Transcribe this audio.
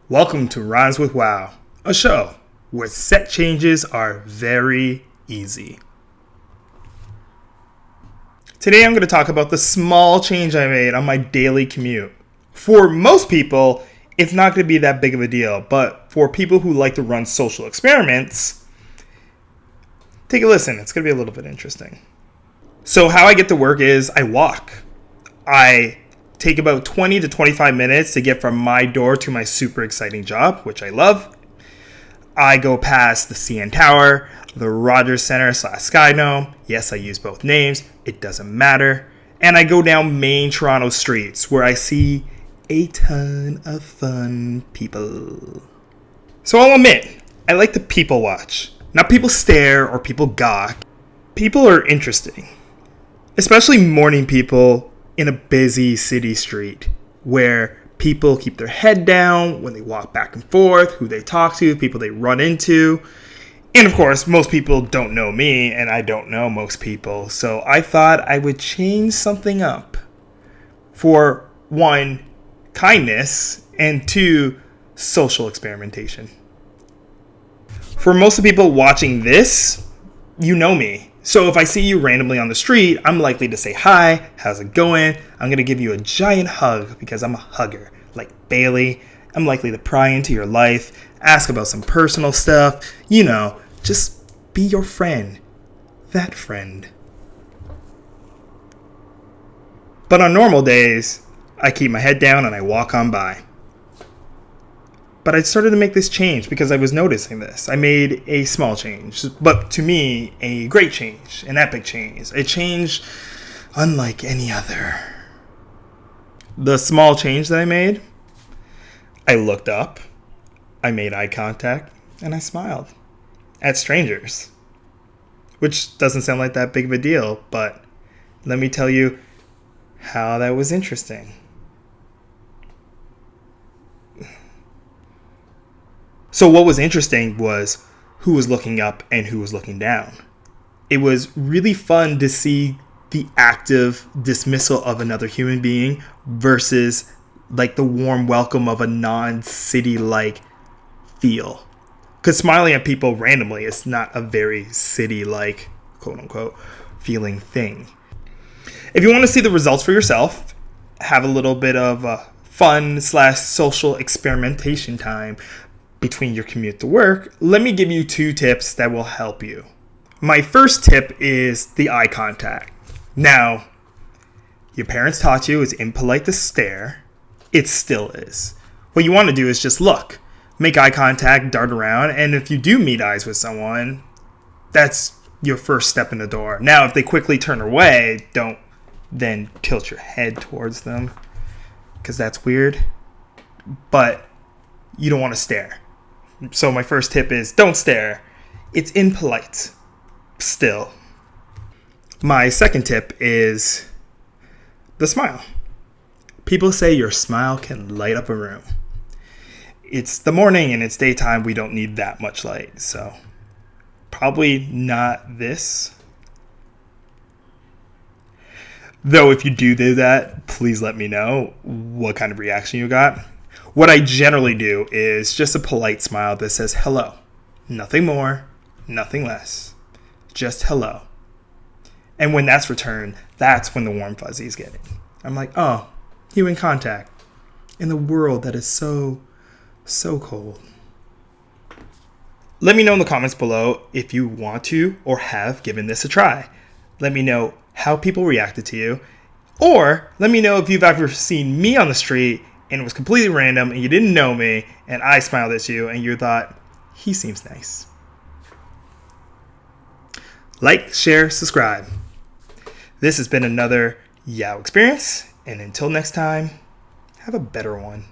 Welcome to Rhymes with Wow, a show where set changes are very easy. Today I'm going to talk about the small change I made on my daily commute. For most people, it's not going to be that big of a deal, but for people who like to run social experiments, take a listen. It's going to be a little bit interesting. So how I get to work is I walk. I take about 20 to 25 minutes to get from my door to my super exciting job, which I love. I go past the CN Tower, the Rogers Center / Skydome. Yes, I use both names. It doesn't matter. And I go down main Toronto streets where I see a ton of fun people. So I'll admit, I like to people watch. Not people stare or people gawk. People are interesting. Especially morning people in a busy city street where people keep their head down when they walk back and forth, who they talk to, people they run into. And of course, most people don't know me and I don't know most people. So I thought I would change something up. For one, kindness, and two, social experimentation. For most of the people watching this, you know me. So if I see you randomly on the street, I'm likely to say hi, how's it going? I'm going to give you a giant hug because I'm a hugger. Like Bailey, I'm likely to pry into your life, ask about some personal stuff, just be your friend. That friend. But on normal days, I keep my head down and I walk on by. But I started to make this change because I was noticing this. I made a small change, but to me, a great change, an epic change, a change unlike any other. The small change that I made, I looked up, I made eye contact, and I smiled at strangers. Which doesn't sound like that big of a deal, but let me tell you how that was interesting. So what was interesting was who was looking up and who was looking down. It was really fun to see the active dismissal of another human being versus like the warm welcome of a non-city-like feel. Because smiling at people randomly is not a very city-like, quote-unquote, feeling thing. If you want to see the results for yourself, have a little bit of a fun / social experimentation time between your commute to work, let me give you 2 tips that will help you. My first tip is the eye contact. Now, your parents taught you it's impolite to stare. It still is. What you want to do is just look, make eye contact, dart around, and if you do meet eyes with someone, that's your first step in the door. Now, if they quickly turn away, don't then tilt your head towards them, because that's weird, but you don't want to stare. So my first tip is don't stare. It's impolite. Still. My second tip is the smile. People say your smile can light up a room. It's the morning and it's daytime. We don't need that much light. So probably not this. Though if you do that, please let me know what kind of reaction you got. What I generally do is just a polite smile that says hello. Nothing more, nothing less. Just hello. And when that's returned, that's when the warm fuzzies get in. I'm like, oh, human contact in the world that is so cold. Let me know in the comments below if you want to or have given this a try. Let me know how people reacted to you. Or let me know if you've ever seen me on the street and it was completely random, and you didn't know me, and I smiled at you, and you thought, he seems nice. Like, share, subscribe. This has been another Yow experience, and until next time, have a better one.